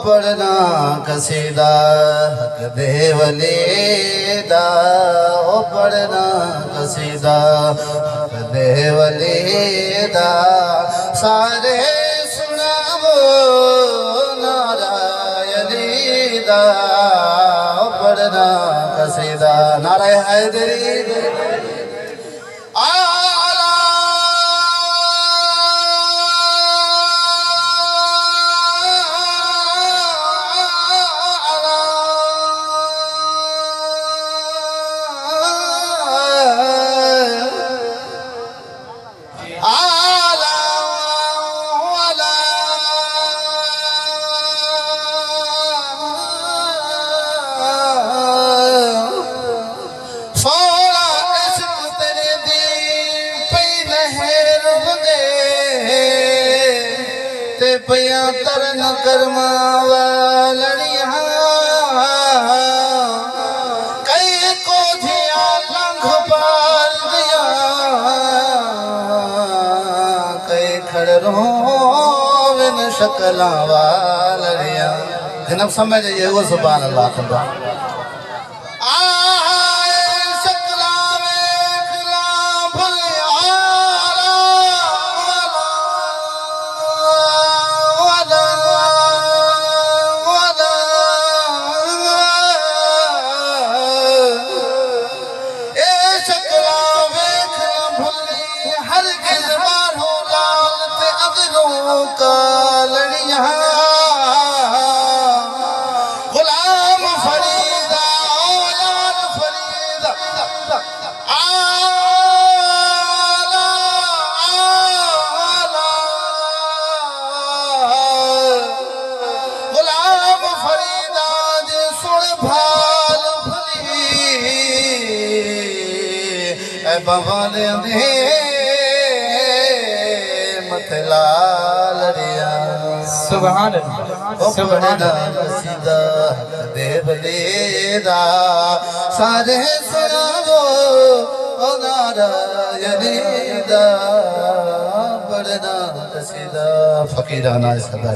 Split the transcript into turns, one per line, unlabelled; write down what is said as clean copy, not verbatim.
पढ़ना कसीदा हक देवलीदा ओ पढ़ना कसीदा हक देवलीदा सारे सुनावो नारायणीदा ओ पढ़ना कसीदा नाराय हैदरी पिया तरन कर्मा वालड़िया कई को धिया लंघ पाल दिया कई खड़ो विन शकला वालड़िया जनाब समझ जाइए वो सुभान अल्लाह खुदा गुलाम फरीदा यार फरीदा गुलाम फरीदा जे सुन भाल फरी ए बाबा दे लाल रिया सुभान अल्लाह सुभान अल्लाह देवलीदा सारे सुनावो ओ नारायणीदा पढ़ना कसीदा फकीराना सदा